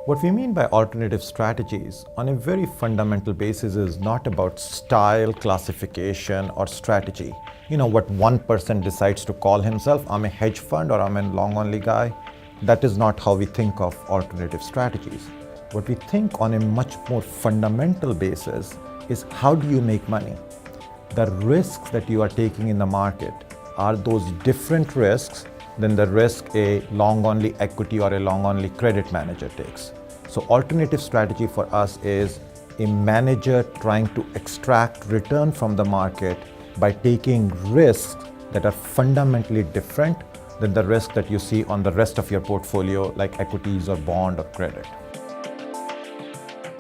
What we mean by alternative strategies on a very fundamental basis is not about style, classification, or strategy. What one person decides to call himself, I'm a hedge fund or I'm a long only guy. That is not how we think of alternative strategies. What we think on a much more fundamental basis is how do you make money? The risks that you are taking in the market, are those different risks than the risk a long-only equity or a long-only credit manager takes. So alternative strategy for us is a manager trying to extract return from the market by taking risks that are fundamentally different than the risk that you see on the rest of your portfolio, like equities or bond or credit.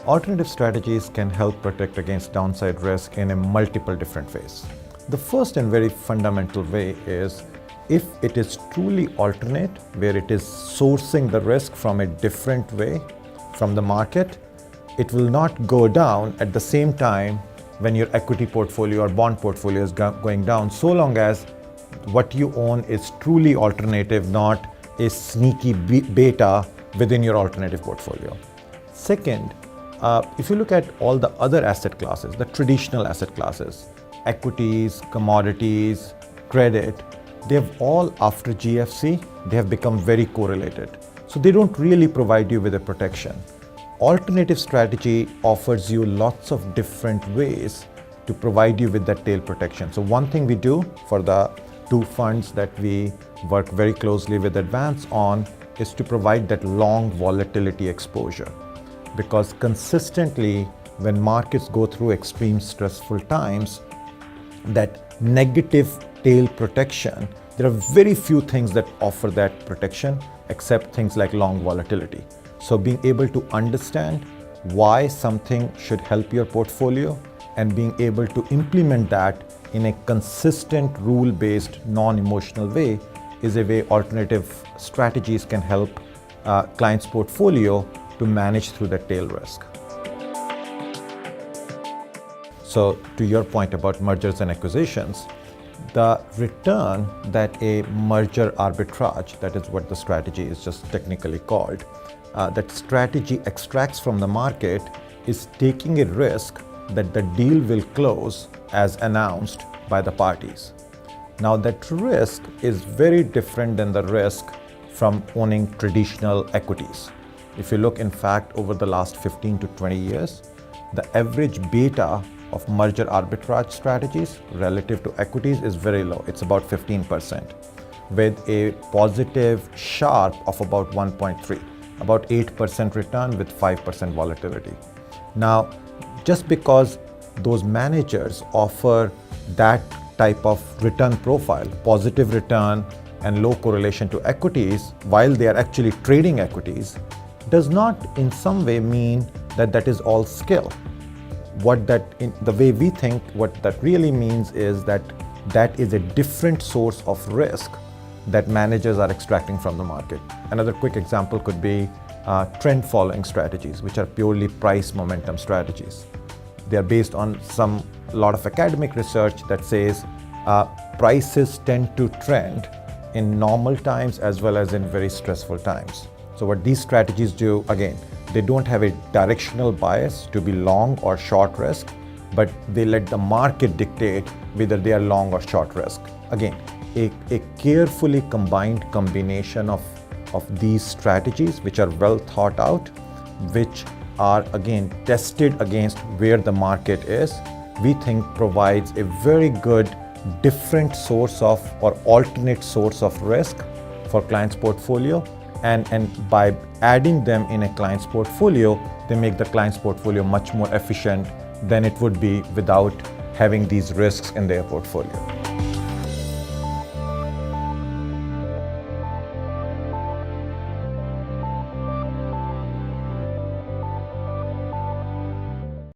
Alternative strategies can help protect against downside risk in a multiple different ways. The first and very fundamental way is if it is truly alternate, where it is sourcing the risk from a different way from the market, it will not go down at the same time when your equity portfolio or bond portfolio is going down, so long as what you own is truly alternative, not a sneaky beta within your alternative portfolio. Second, if you look at all the other asset classes, the traditional asset classes, equities, commodities, credit, they have all, after GFC, they have become very correlated. So they don't really provide you with a protection. Alternative strategy offers you lots of different ways to provide you with that tail protection. So one thing we do for the two funds that we work very closely with Advance on is to provide that long volatility exposure. Because consistently, when markets go through extreme stressful times, that negative tail protection, there are very few things that offer that protection except things like long volatility. So being able to understand why something should help your portfolio and being able to implement that in a consistent, rule-based, non-emotional way is a way alternative strategies can help clients' portfolio to manage through the tail risk. So to your point about mergers and acquisitions, the return that a merger arbitrage, that is what the strategy is just technically called, that strategy extracts from the market is taking a risk that the deal will close as announced by the parties. Now that risk is very different than the risk from owning traditional equities. If you look, in fact, over the last 15 to 20 years, the average beta of merger arbitrage strategies relative to equities is very low. It's about 15%, with a positive Sharpe of about 1.3, about 8% return with 5% volatility. Now, just because those managers offer that type of return profile, positive return and low correlation to equities, while they are actually trading equities, does not in some way mean that that is all skill. The way we think, what that really means is that that is a different source of risk that managers are extracting from the market. Another quick example could be trend following strategies, which are purely price momentum strategies. They are based on a lot of academic research that says prices tend to trend in normal times as well as in very stressful times. So what these strategies do, again, they don't have a directional bias to be long or short risk, but they let the market dictate whether they are long or short risk. Again, a carefully combined combination of these strategies, which are well thought out, which are again tested against where the market is, we think provides a very good different source of or alternate source of risk for clients' portfolio. And by adding them in a client's portfolio, they make the client's portfolio much more efficient than it would be without having these risks in their portfolio.